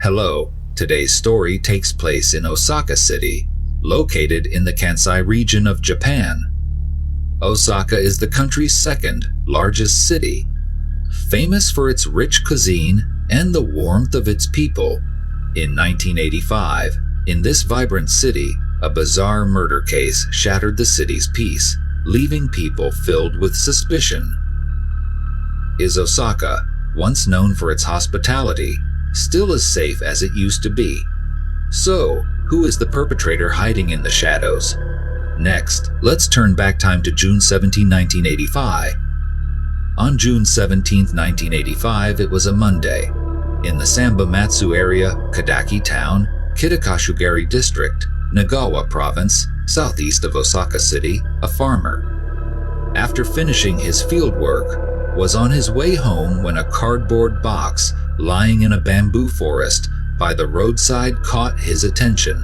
Hello, today's story takes place in Osaka City, located in the Kansai region of Japan. Osaka is the country's second largest city, famous for its rich cuisine and the warmth of its people. In 1985, in this vibrant city, a bizarre murder case shattered the city's peace, leaving people filled with suspicion. Is Osaka, once known for its hospitality, still as safe as it used to be? So, who is the perpetrator hiding in the shadows? Next, let's turn back time to June 17, 1985. On June 17, 1985, it was a Monday. In the Samba-Matsu area, Kadaki Town, Kitakashugari District, Nagawa Province, southeast of Osaka City, a farmer, after finishing his field work, was on his way home when a cardboard box lying in a bamboo forest by the roadside caught his attention.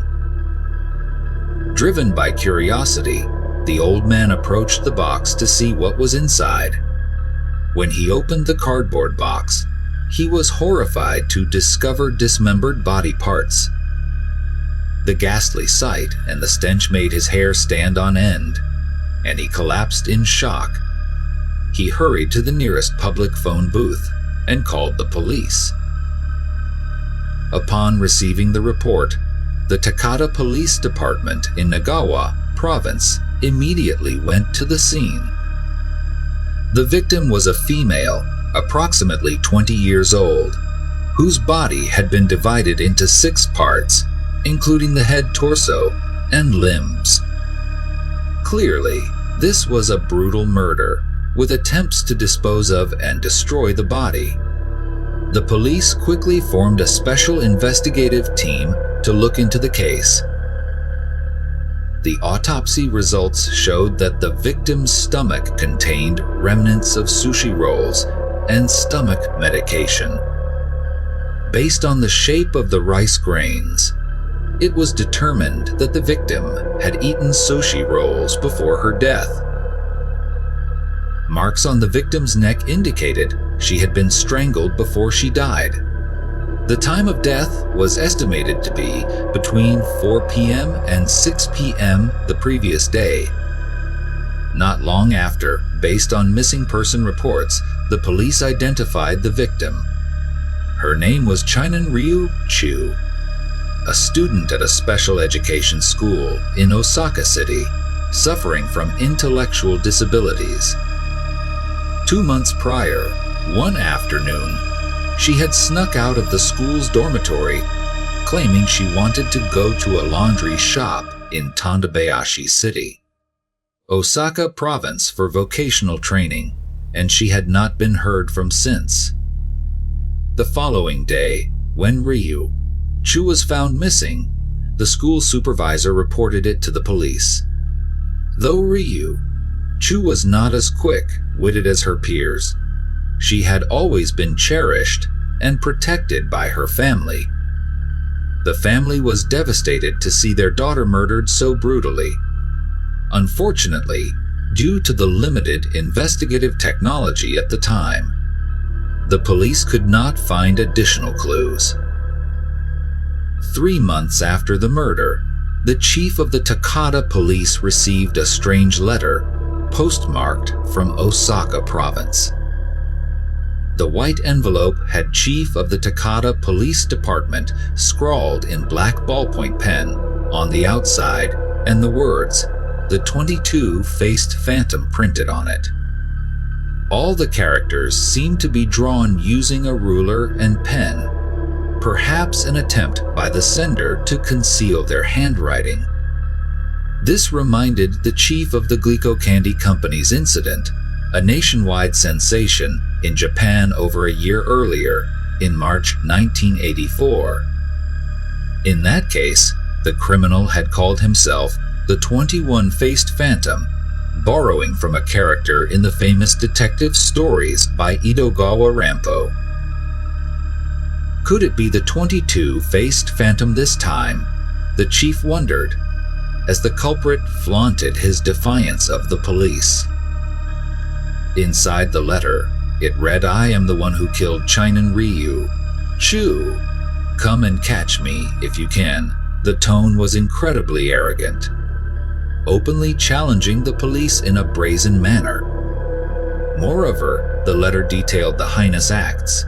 Driven by curiosity, the old man approached the box to see what was inside. When he opened the cardboard box, he was horrified to discover dismembered body parts. The ghastly sight and the stench made his hair stand on end, and he collapsed in shock. He hurried to the nearest public phone booth and called the police. Upon receiving the report, the Takata Police Department in Nagawa Province immediately went to the scene. The victim was a female, approximately 20 years old, whose body had been divided into 6 parts, including the head, torso, and limbs. Clearly, this was a brutal murder, with attempts to dispose of and destroy the body. The police quickly formed a special investigative team to look into the case. The autopsy results showed that the victim's stomach contained remnants of sushi rolls and stomach medication. Based on the shape of the rice grains, it was determined that the victim had eaten sushi rolls before her death. Marks on the victim's neck indicated she had been strangled before she died. The time of death was estimated to be between 4 p.m. and 6 p.m. the previous day. Not long after, based on missing person reports, the police identified the victim. Her name was Ryu-Chu, a student at a special education school in Osaka City, suffering from intellectual disabilities. 2 months prior, one afternoon, she had snuck out of the school's dormitory, claiming she wanted to go to a laundry shop in Tondabayashi City, Osaka Province, for vocational training, and she had not been heard from since. The following day, when Ryu-Chu was found missing, the school supervisor reported it to the police. Though Ryu-Chu was not as quick-witted as her peers, she had always been cherished and protected by her family. The family was devastated to see their daughter murdered so brutally. Unfortunately, due to the limited investigative technology at the time, the police could not find additional clues. 3 months after the murder, the chief of the Takata police received a strange letter postmarked from Osaka Province. The white envelope had Chief of the Takata Police Department scrawled in black ballpoint pen on the outside, and the words, "The 22-Faced Phantom," printed on it. All the characters seemed to be drawn using a ruler and pen, perhaps an attempt by the sender to conceal their handwriting. This reminded the chief of the Glico Candy Company's incident, a nationwide sensation in Japan over a year earlier, in March 1984. In that case, the criminal had called himself the 21-Faced Phantom, borrowing from a character in the famous detective stories by Edogawa Rampo. Could it be the 22-Faced Phantom this time? The chief wondered, as the culprit flaunted his defiance of the police. Inside the letter, it read, "I am the one who killed Ryu-Chu. "Come and catch me if you can." The tone was incredibly arrogant, openly challenging the police in a brazen manner. Moreover, the letter detailed the heinous acts.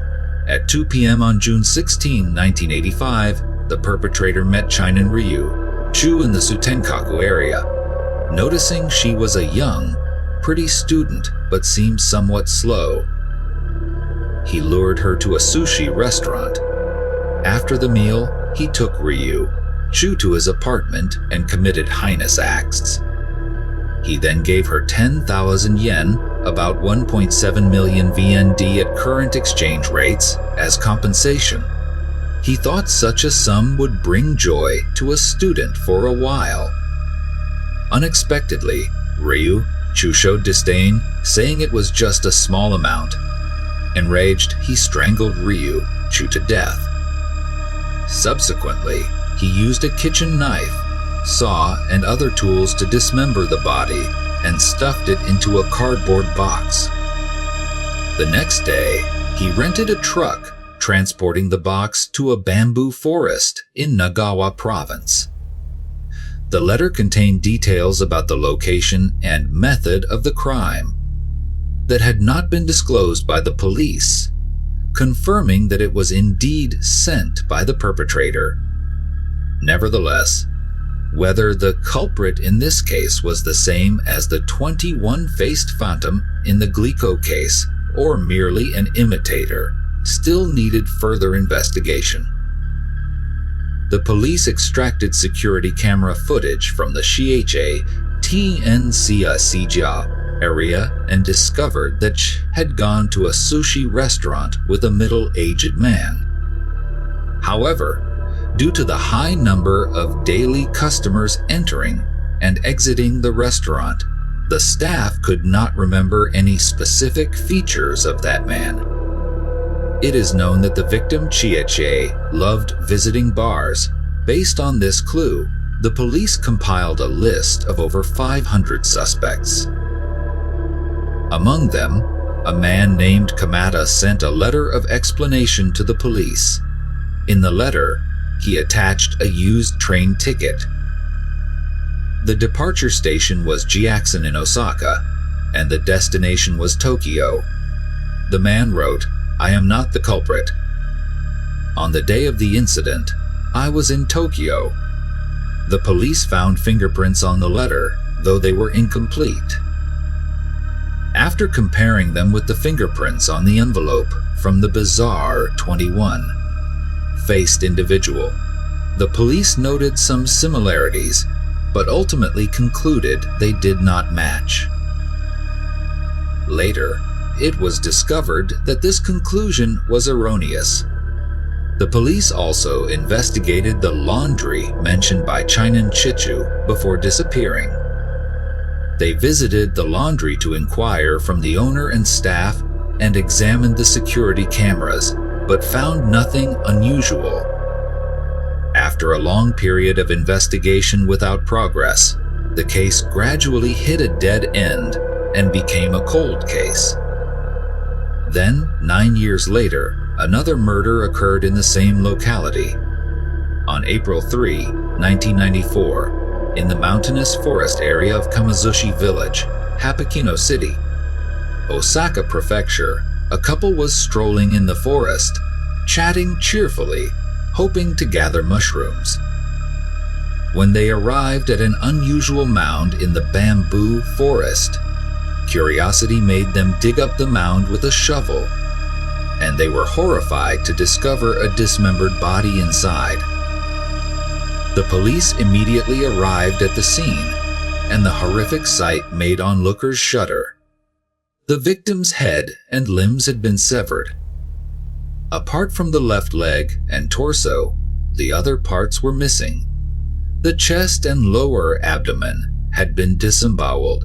At 2 p.m. on June 16, 1985, the perpetrator met Chinen Ryu-Chu in the Sutenkaku area. Noticing she was a young, pretty student but seemed somewhat slow, he lured her to a sushi restaurant. After the meal, he took Ryu-Chu to his apartment and committed heinous acts. He then gave her 10,000 yen, about 1.7 million VND at current exchange rates, as compensation. He thought such a sum would bring joy to a student for a while. Unexpectedly, Ryu-Chu showed disdain, saying it was just a small amount. Enraged, he strangled Ryu-Chu to death. Subsequently, he used a kitchen knife, saw, and other tools to dismember the body and stuffed it into a cardboard box. The next day, he rented a truck transporting the box to a bamboo forest in Nagawa province. The letter contained details about the location and method of the crime that had not been disclosed by the police, confirming that it was indeed sent by the perpetrator. Nevertheless, whether the culprit in this case was the same as the 21-faced phantom in the Glico case or merely an imitator still needed further investigation. The police extracted security camera footage from the Shiha Tnca area and discovered that she had gone to a sushi restaurant with a middle-aged man. However, due to the high number of daily customers entering and exiting the restaurant, the staff could not remember any specific features of that man. It is known that the victim Chiache loved visiting bars. Based on this clue, the police compiled a list of over 500 suspects. Among them, a man named Kamata sent a letter of explanation to the police. In the letter, he attached a used train ticket. The departure station was Jiaxin in Osaka, and the destination was Tokyo. The man wrote, "I am not the culprit. On the day of the incident, I was in Tokyo." The police found fingerprints on the letter, though they were incomplete. After comparing them with the fingerprints on the envelope from the bizarre 21-faced individual, the police noted some similarities, but ultimately concluded they did not match. Later, it was discovered that this conclusion was erroneous. The police also investigated the laundry mentioned by Chinen Chichu before disappearing. They visited the laundry to inquire from the owner and staff and examined the security cameras, but found nothing unusual. After a long period of investigation without progress, the case gradually hit a dead end and became a cold case. Then, 9 years later, another murder occurred in the same locality. On April 3, 1994, in the mountainous forest area of Kamazushi Village, Hapakino City, Osaka Prefecture, a couple was strolling in the forest, chatting cheerfully, hoping to gather mushrooms. When they arrived at an unusual mound in the bamboo forest, curiosity made them dig up the mound with a shovel, and they were horrified to discover a dismembered body inside. The police immediately arrived at the scene, and the horrific sight made onlookers shudder. The victim's head and limbs had been severed. Apart from the left leg and torso, the other parts were missing. The chest and lower abdomen had been disemboweled,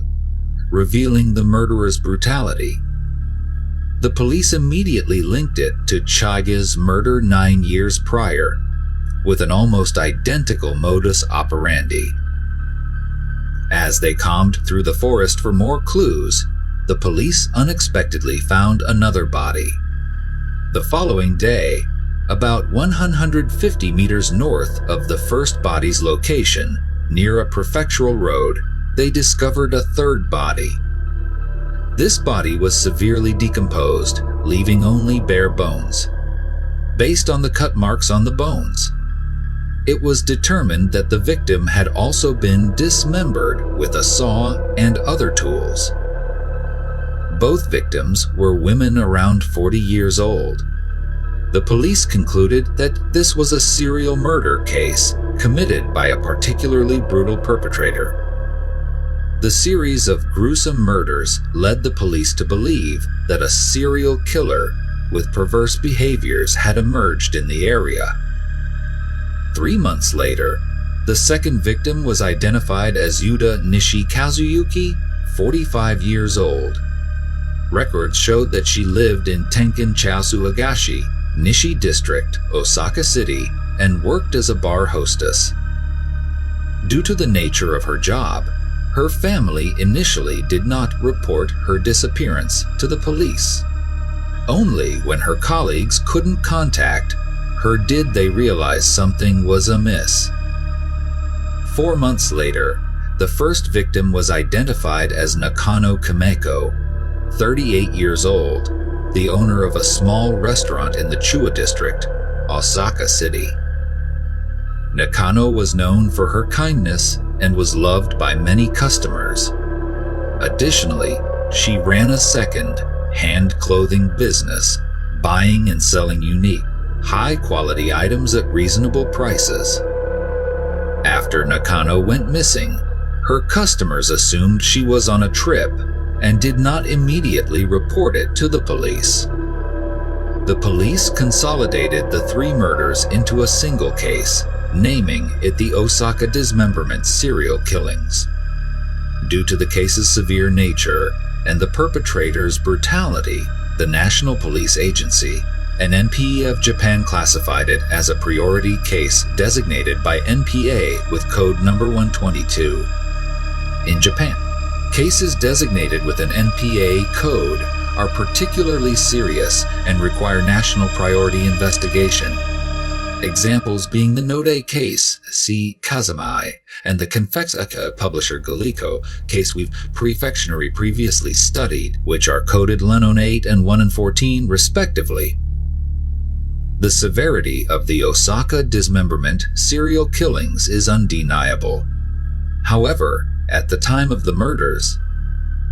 revealing the murderer's brutality. The police immediately linked it to Chaga's murder 9 years prior, with an almost identical modus operandi. As they combed through the forest for more clues, the police unexpectedly found another body. The following day, About 150 meters north of the first body's location, near a prefectural road, they discovered a third body. This body was severely decomposed, leaving only bare bones. Based on the cut marks on the bones, it was determined that the victim had also been dismembered with a saw and other tools. Both victims were women around 40 years old. The police concluded that this was a serial murder case committed by a particularly brutal perpetrator. The series of gruesome murders led the police to believe that a serial killer with perverse behaviors had emerged in the area. 3 months later, the second victim was identified as Yuda Nishikazuyuki, 45 years old. Records showed that she lived in Tenkin-Chasuagashi, Nishi District, Osaka City, and worked as a bar hostess. Due to the nature of her job, her family initially did not report her disappearance to the police. Only when her colleagues couldn't contact her did they realize something was amiss. 4 months later, the first victim was identified as Nakano Kameko, 38 years old, the owner of a small restaurant in the Chuo district, Osaka City. Nakano was known for her kindness and was loved by many customers. Additionally, she ran a second, hand clothing business, buying and selling unique, high-quality items at reasonable prices. After Nakano went missing, her customers assumed she was on a trip and did not immediately report it to the police. The police consolidated the 3 murders into a single case, naming it the Osaka Dismemberment serial killings. Due to the case's severe nature and the perpetrator's brutality, the National Police Agency, an NPA of Japan, classified it as a priority case designated by NPA with code number 122. In Japan, cases designated with an NPA code are particularly serious and require national priority investigation. Examples being the Node case, see Kazamai, and the Confexaka publisher Galiko case we've previously studied, which are coded Lennon 8 and 1 and 14 respectively. The severity of the Osaka Dismemberment serial killings is undeniable. However, at the time of the murders,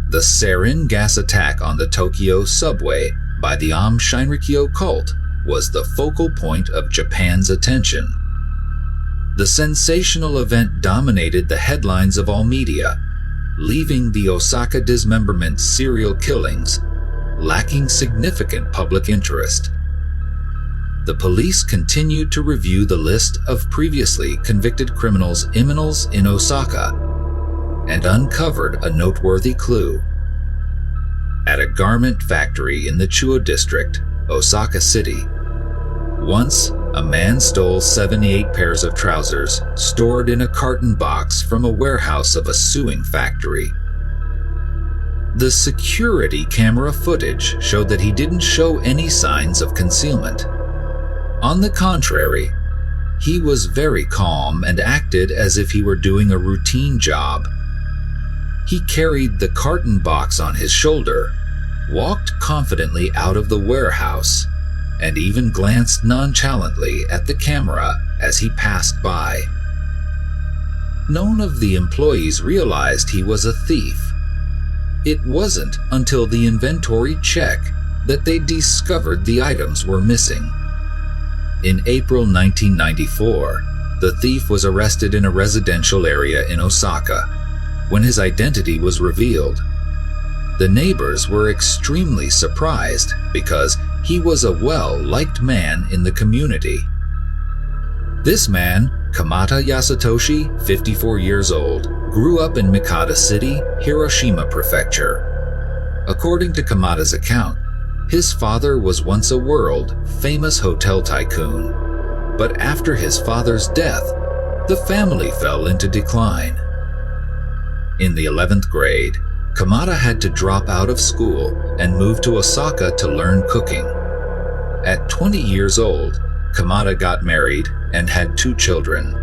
the sarin gas attack on the Tokyo subway by the Aum Shinrikyo cult was the focal point of Japan's attention. The sensational event dominated the headlines of all media, leaving the Osaka Dismemberment serial killings lacking significant public interest. The police continued to review the list of previously convicted criminals in Osaka and uncovered a noteworthy clue. At a garment factory in the Chuo district, Osaka City, once a man stole 78 pairs of trousers stored in a carton box from a warehouse of a sewing factory. The security camera footage showed that he didn't show any signs of concealment. On the contrary, he was very calm and acted as if he were doing a routine job. He carried the carton box on his shoulder, walked confidently out of the warehouse, and even glanced nonchalantly at the camera as he passed by. None of the employees realized he was a thief. It wasn't until the inventory check that they discovered the items were missing. In April 1994, the thief was arrested in a residential area in Osaka. When his identity was revealed, the neighbors were extremely surprised because he was a well-liked man in the community. This man, Kamata Yasutoshi, 54 years old, grew up in Mikata City, Hiroshima Prefecture. According to Kamata's account, his father was once a world-famous hotel tycoon, but after his father's death, the family fell into decline. In the 11th grade, Kamata had to drop out of school and move to Osaka to learn cooking. At 20 years old, Kamada got married and had 2 children.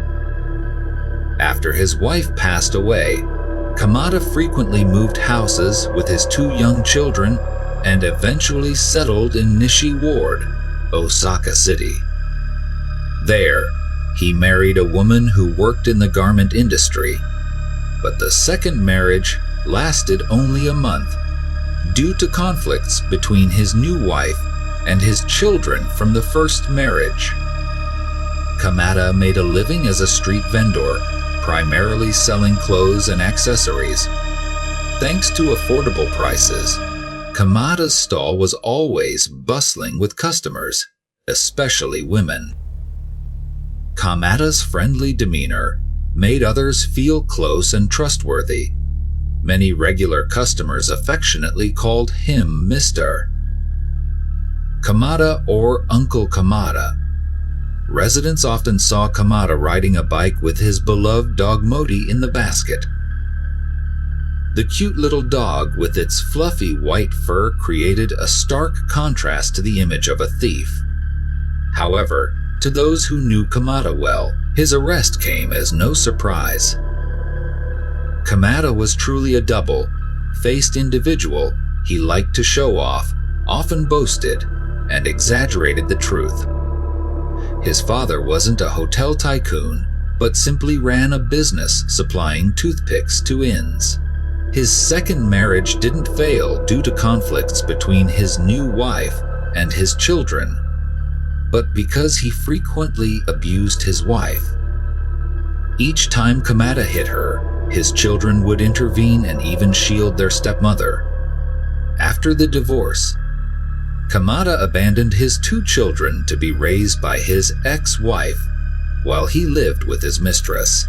After his wife passed away, Kamada frequently moved houses with his 2 young children and eventually settled in Nishi Ward, Osaka City. There, he married a woman who worked in the garment industry, but the second marriage lasted only a month due to conflicts between his new wife and his children from the first marriage. Kamada made a living as a street vendor, primarily selling clothes and accessories. Thanks to affordable prices, Kamada's stall was always bustling with customers, especially women. Kamada's friendly demeanor made others feel close and trustworthy. Many regular customers affectionately called him Mr. Kamada or Uncle Kamada. Residents often saw Kamada riding a bike with his beloved dog Modi in the basket. The cute little dog with its fluffy white fur created a stark contrast to the image of a thief. However, to those who knew Kamada well, his arrest came as no surprise. Kamada was truly a double-faced individual. He liked to show off, often boasted, and exaggerated the truth. His father wasn't a hotel tycoon, but simply ran a business supplying toothpicks to inns. His second marriage didn't fail due to conflicts between his new wife and his children, but because he frequently abused his wife. Each time Kamada hit her, his children would intervene and even shield their stepmother. After the divorce, Kamada abandoned his 2 children to be raised by his ex-wife while he lived with his mistress.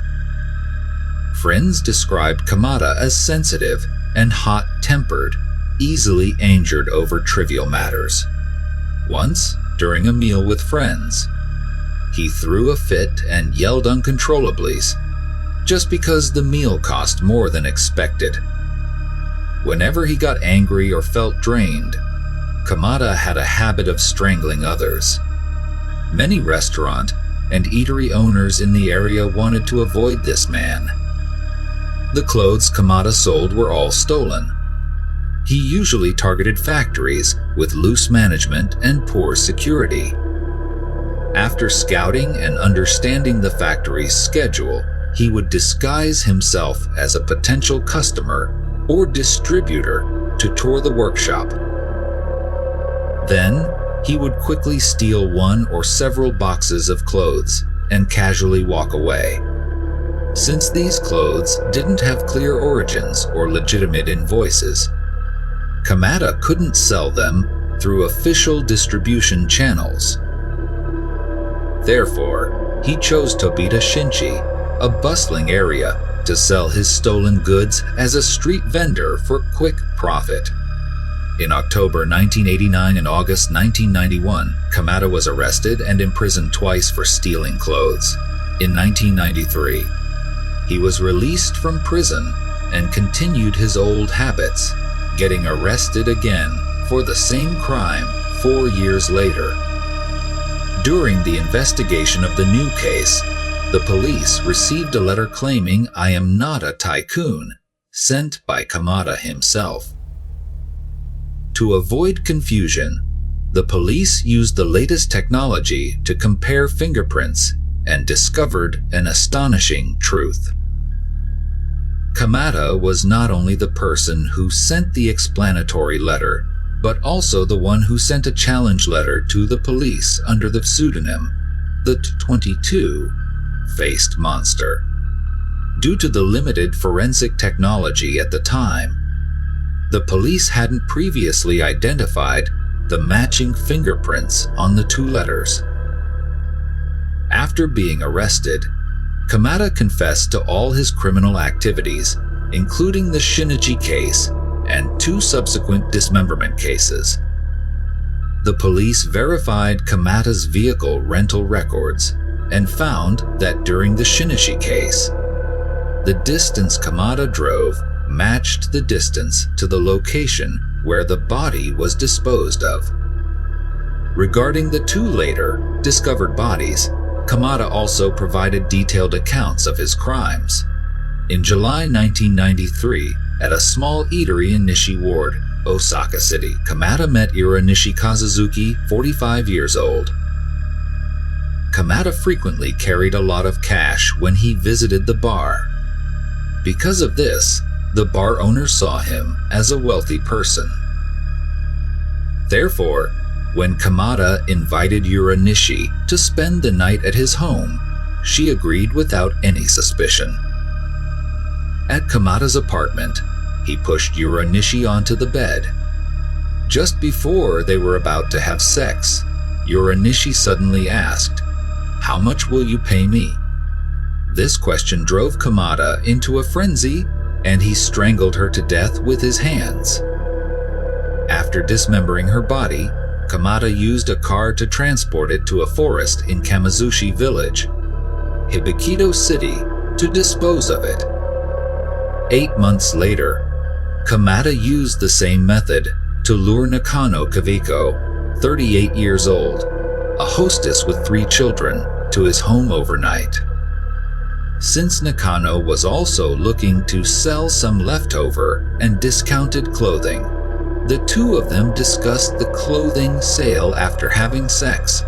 Friends described Kamada as sensitive and hot-tempered, easily angered over trivial matters. Once, during a meal with friends, he threw a fit and yelled uncontrollably just because the meal cost more than expected. Whenever he got angry or felt drained, Kamada had a habit of strangling others. Many restaurant and eatery owners in the area wanted to avoid this man. The clothes Kamada sold were all stolen. He usually targeted factories with loose management and poor security. After scouting and understanding the factory's schedule, he would disguise himself as a potential customer or distributor to tour the workshop. Then, he would quickly steal 1 or several boxes of clothes and casually walk away. Since these clothes didn't have clear origins or legitimate invoices, Kamada couldn't sell them through official distribution channels. Therefore, he chose Tobita Shinchi, a bustling area, to sell his stolen goods as a street vendor for quick profit. In October 1989 and August 1991, Kamada was arrested and imprisoned twice for stealing clothes. In 1993, he was released from prison and continued his old habits, getting arrested again for the same crime 4 years later. During the investigation of the new case, the police received a letter claiming "I am not a tycoon," sent by Kamada himself. To avoid confusion, the police used the latest technology to compare fingerprints and discovered an astonishing truth. Kamada was not only the person who sent the explanatory letter, but also the one who sent a challenge letter to the police under the pseudonym, the 22-faced monster. Due to the limited forensic technology at the time, the police hadn't previously identified the matching fingerprints on the 2 letters. After being arrested, Kamada confessed to all his criminal activities, including the Shinichi case and 2 subsequent dismemberment cases. The police verified Kamada's vehicle rental records and found that during the Shinichi case, the distance Kamada drove matched the distance to the location where the body was disposed of. Regarding the two later discovered bodies, Kamada also provided detailed accounts of his crimes. In July 1993, at a small eatery in Nishi Ward, Osaka City, Kamada met Ironishi Kazuzuki, 45 years old. Kamada frequently carried a lot of cash when he visited the bar. Because of this, the bar owner saw him as a wealthy person. Therefore, when Kamada invited Uranishi to spend the night at his home, she agreed without any suspicion. At Kamada's apartment, he pushed Uranishi onto the bed. Just before they were about to have sex, Uranishi suddenly asked, "How much will you pay me?" This question drove Kamada into a frenzy, and he strangled her to death with his hands. After dismembering her body, Kamada used a car to transport it to a forest in Kamazushi Village, Hibikito City, to dispose of it. 8 months later, Kamada used the same method to lure Nakano Kaviko, 38 years old, a hostess with 3 children, to his home overnight. Since Nakano was also looking to sell some leftover and discounted clothing, the two of them discussed the clothing sale after having sex.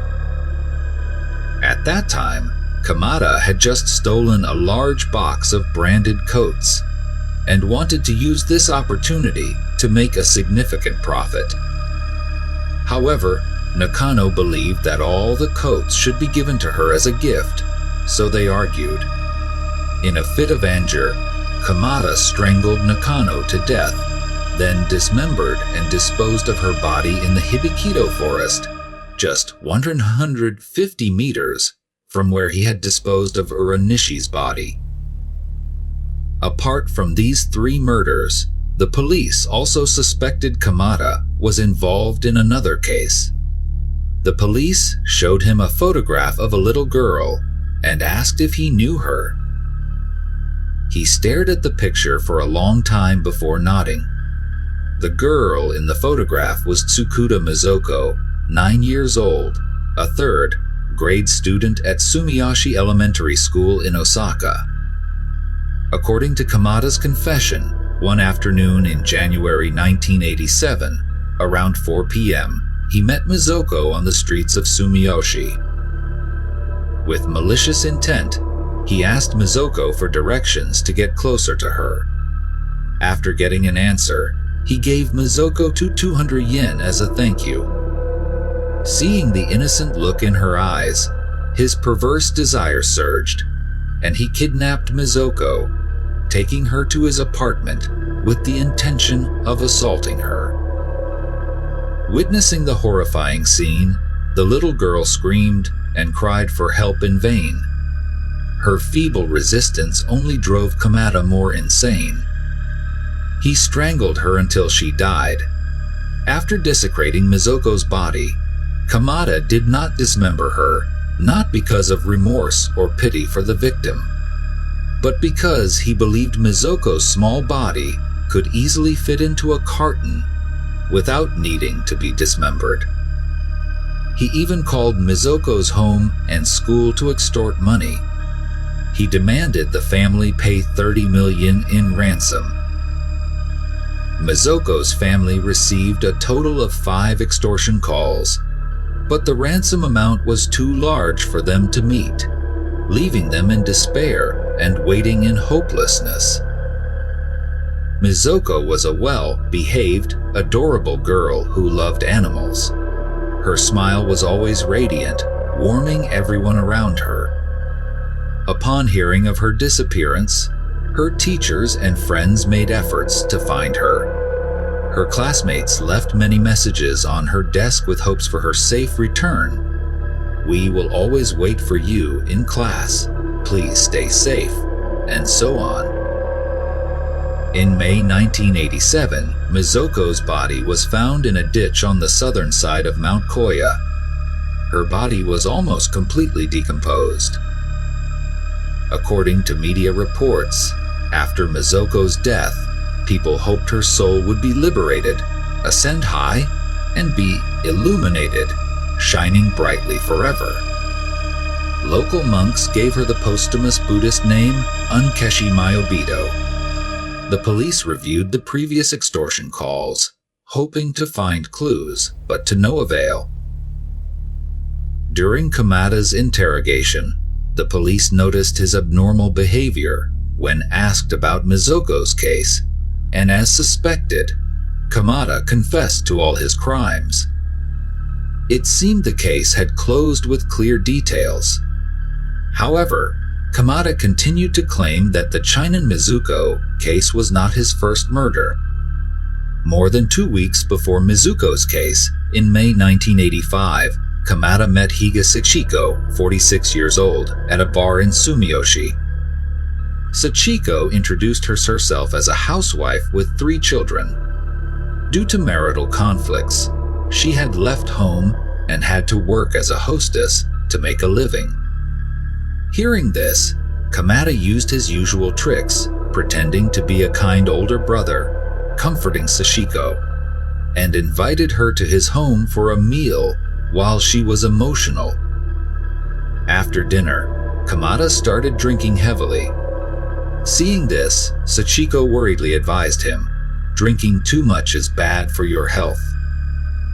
At that time, Kamada had just stolen a large box of branded coats and wanted to use this opportunity to make a significant profit. However, Nakano believed that all the coats should be given to her as a gift, so they argued. In a fit of anger, Kamada strangled Nakano to death, then dismembered and disposed of her body in the Hibikito forest, just 150 meters from where he had disposed of Uranishi's body. Apart from these 3 murders, the police also suspected Kamada was involved in another case. The police showed him a photograph of a little girl and asked if he knew her. He stared at the picture for a long time before nodding. The girl in the photograph was Tsukuda Mizoko, 9 years old, a 3rd grade student at Sumiyoshi Elementary School in Osaka. According to Kamada's confession, one afternoon in January 1987, around 4 p.m., he met Mizoko on the streets of Sumiyoshi. With malicious intent, he asked Mizoko for directions to get closer to her. After getting an answer, he gave Mizoko 200 yen as a thank you. Seeing the innocent look in her eyes, his perverse desire surged, and he kidnapped Mizoko, taking her to his apartment with the intention of assaulting her. Witnessing the horrifying scene, the little girl screamed and cried for help in vain. Her feeble resistance only drove Kamada more insane. He strangled her until she died. After desecrating Mizoko's body, Kamada did not dismember her, not because of remorse or pity for the victim, but because he believed Mizoko's small body could easily fit into a carton without needing to be dismembered. He even called Mizoko's home and school to extort money. He demanded the family pay 30 million in ransom. Mizoko's family received a total of 5 extortion calls, but the ransom amount was too large for them to meet, leaving them in despair and waiting in hopelessness. Mizoko was a well-behaved, adorable girl who loved animals. Her smile was always radiant, warming everyone around her. Upon hearing of her disappearance, her teachers and friends made efforts to find her. Her classmates left many messages on her desk with hopes for her safe return. "We will always wait for you in class. Please stay safe," and so on. In May 1987, Mizoko's body was found in a ditch on the southern side of Mount Koya. Her body was almost completely decomposed. According to media reports, after Mizoko's death, people hoped her soul would be liberated, ascend high, and be illuminated, shining brightly forever. Local monks gave her the posthumous Buddhist name Unkeshi Mayobito. The police reviewed the previous extortion calls, hoping to find clues, but to no avail. During Kamada's interrogation, the police noticed his abnormal behavior when asked about Mizuko's case, and as suspected, Kamada confessed to all his crimes. It seemed the case had closed with clear details. However, Kamada continued to claim that the Chinan Mizuko case was not his first murder. More than 2 weeks before Mizuko's case, in May 1985, Kamada met Higa Sachiko, 46 years old, at a bar in Sumiyoshi. Sachiko introduced herself as a housewife with 3 children. Due to marital conflicts, she had left home and had to work as a hostess to make a living. Hearing this, Kamada used his usual tricks, pretending to be a kind older brother, comforting Sachiko, and invited her to his home for a meal while she was emotional. After dinner, Kamada started drinking heavily. Seeing this, Sachiko worriedly advised him, "Drinking too much is bad for your health."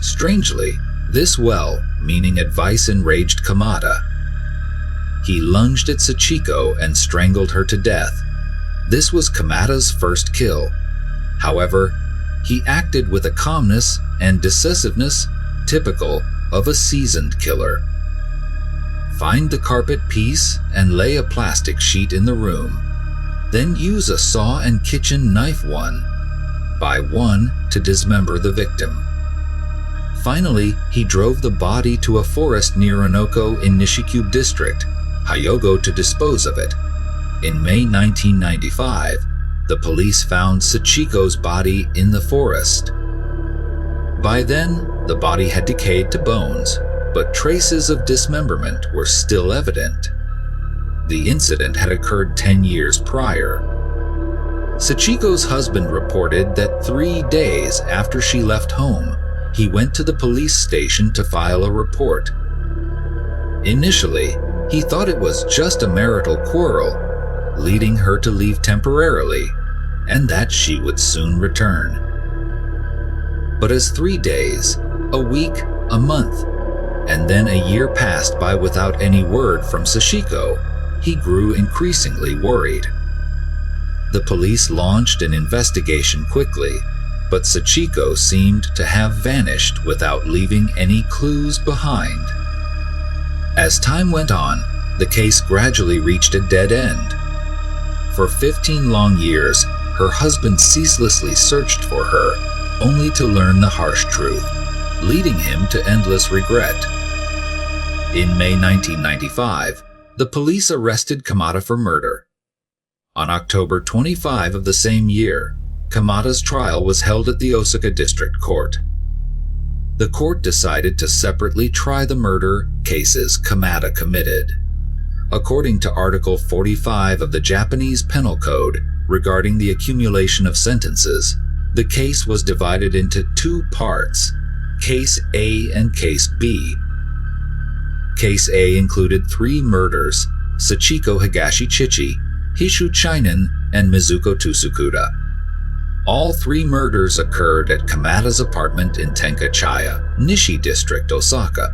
Strangely, this well-meaning advice enraged Kamada. He lunged at Sachiko and strangled her to death. This was Kamada's first kill. However, he acted with a calmness and decisiveness typical of a seasoned killer. Find the carpet piece and lay a plastic sheet in the room. Then use a saw and kitchen knife one by one to dismember the victim. Finally, he drove the body to a forest near Onoko in Nishikube District, Hyogo, to dispose of it. In May 1995, the police found Sachiko's body in the forest. By then, the body had decayed to bones, but traces of dismemberment were still evident. The incident had occurred 10 years prior. Sachiko's husband reported that 3 days after she left home, he went to the police station to file a report. Initially, he thought it was just a marital quarrel, leading her to leave temporarily, and that she would soon return. But as 3 days, a week, a month, and then a year passed by without any word from Sachiko, he grew increasingly worried. The police launched an investigation quickly, but Sachiko seemed to have vanished without leaving any clues behind. As time went on, the case gradually reached a dead end. For 15 long years, her husband ceaselessly searched for her, only to learn the harsh truth, leading him to endless regret. In May 1995, the police arrested Kamada for murder. On October 25 of the same year, Kamada's trial was held at the Osaka District Court. The court decided to separately try the murder cases Kamada committed. According to Article 45 of the Japanese Penal Code regarding the accumulation of sentences, the case was divided into 2 parts, Case A and Case B. Case A included 3 murders: Sachiko Higashichichi, Hishu Chinan, and Mizuko Tsukuda. All 3 murders occurred at Kamada's apartment in Tenkachaya, Nishi District, Osaka.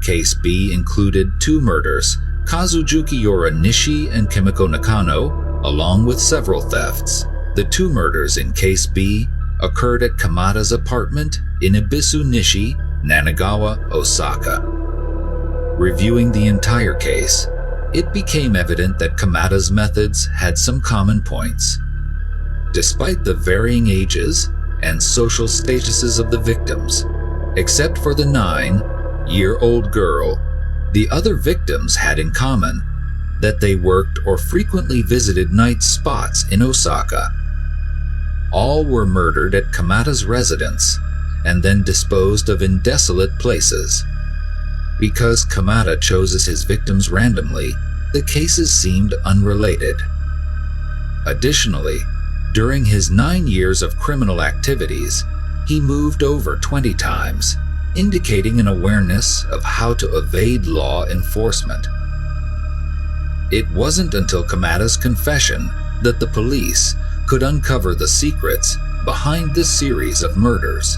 Case B included 2 murders, Kazujuki Yora Nishi and Kimiko Nakano, along with several thefts. The 2 murders in Case B occurred at Kamada's apartment in Ibisu Nishi, Nanagawa, Osaka. Reviewing the entire case, it became evident that Kamada's methods had some common points. Despite the varying ages and social statuses of the victims, except for the 9-year-old girl, the other victims had in common that they worked or frequently visited night spots in Osaka. All were murdered at Kamada's residence and then disposed of in desolate places. Because Kamada chose his victims randomly, the cases seemed unrelated. Additionally, during his 9 years of criminal activities, he moved over 20 times, indicating an awareness of how to evade law enforcement. It wasn't until Kamada's confession that the police could uncover the secrets behind this series of murders.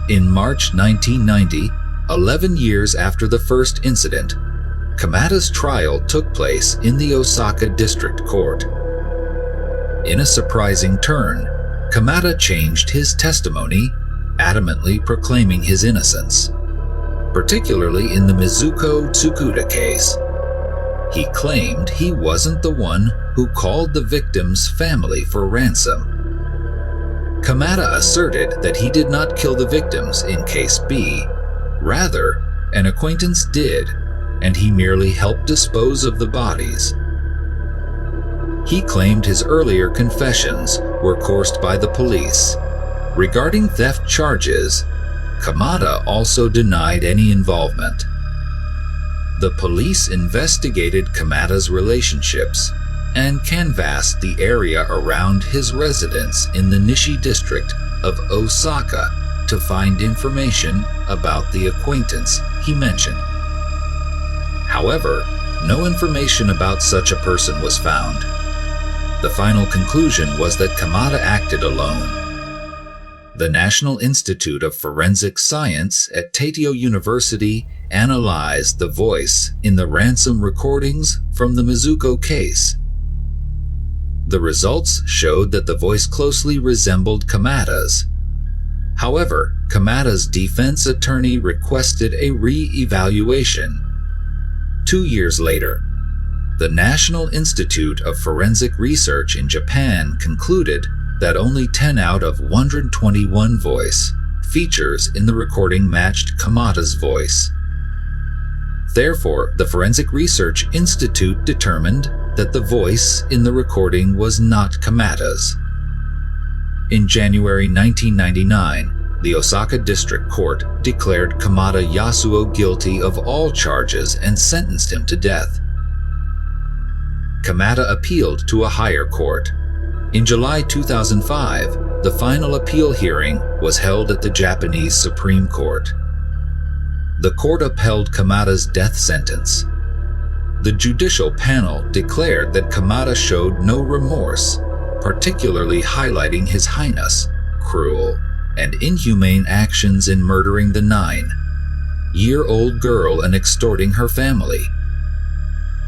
In March 1990, 11 years after the first incident, Kamada's trial took place in the Osaka District Court. In a surprising turn, Kamada changed his testimony, adamantly proclaiming his innocence, particularly in the Mizuko Tsukuda case. He claimed he wasn't the one who called the victim's family for ransom. Kamada asserted that he did not kill the victims in Case B. Rather, an acquaintance did, and he merely helped dispose of the bodies. He claimed his earlier confessions were coerced by the police. Regarding theft charges, Kamada also denied any involvement. The police investigated Kamada's relationships and canvassed the area around his residence in the Nishi district of Osaka to find information about the acquaintance he mentioned. However, no information about such a person was found. The final conclusion was that Kamada acted alone. The National Institute of Forensic Science at Taito University analyzed the voice in the ransom recordings from the Mizuko case. The results showed that the voice closely resembled Kamada's. However, Kamada's defense attorney requested a re-evaluation. 2 years later, the National Institute of Forensic Research in Japan concluded that only 10 out of 121 voice features in the recording matched Kamada's voice. Therefore, the Forensic Research Institute determined that the voice in the recording was not Kamada's. In January 1999, the Osaka District Court declared Kamada Yasuo guilty of all charges and sentenced him to death. Kamada appealed to a higher court. In July 2005, the final appeal hearing was held at the Japanese Supreme Court. The court upheld Kamada's death sentence. The judicial panel declared that Kamada showed no remorse, particularly highlighting his heinous, cruel, and inhumane actions in murdering the 9-year-old girl and extorting her family.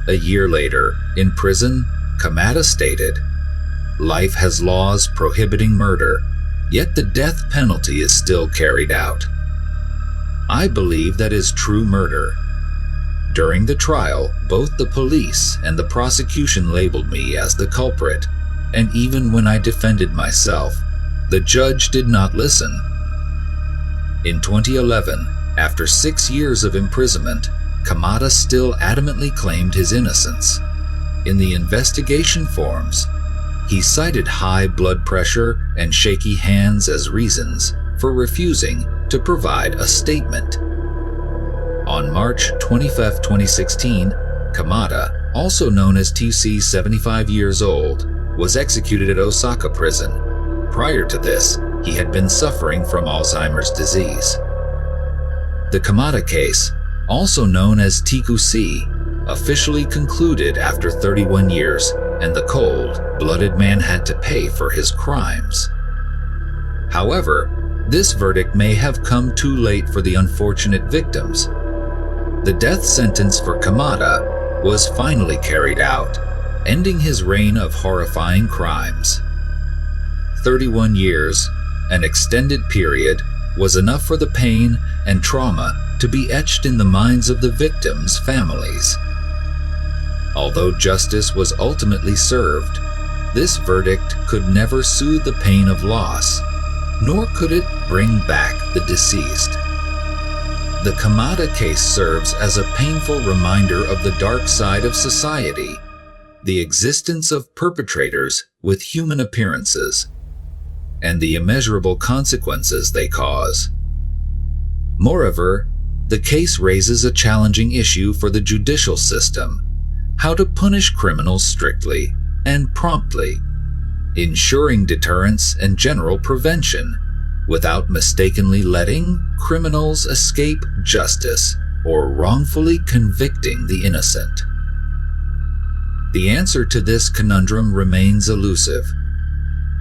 A year later, in prison, Kamada stated, "Life has laws prohibiting murder, yet the death penalty is still carried out. I believe that is true murder." During the trial, both the police and the prosecution labeled me as the culprit, and even when I defended myself, the judge did not listen. In 2011, after 6 years of imprisonment, Kamada still adamantly claimed his innocence. In the investigation forms, he cited high blood pressure and shaky hands as reasons for refusing to provide a statement. On March 25, 2016, Kamada, also known as TC, 75 years old, was executed at Osaka prison. Prior to this, he had been suffering from Alzheimer's disease. The Kamada case, also known as Tikusi, officially concluded after 31 years, and the cold-blooded man had to pay for his crimes. However, this verdict may have come too late for the unfortunate victims. The death sentence for Kamada was finally carried out, ending his reign of horrifying crimes. 31 years, an extended period, was enough for the pain and trauma to be etched in the minds of the victims' families. Although justice was ultimately served, this verdict could never soothe the pain of loss, nor could it bring back the deceased. The Kamada case serves as a painful reminder of the dark side of society, the existence of perpetrators with human appearances, and the immeasurable consequences they cause. Moreover, the case raises a challenging issue for the judicial system: how to punish criminals strictly and promptly, ensuring deterrence and general prevention. without mistakenly letting criminals escape justice or wrongfully convicting the innocent? The answer to this conundrum remains elusive.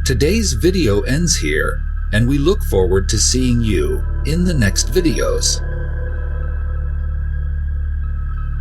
Today's video ends here, and we look forward to seeing you in the next videos.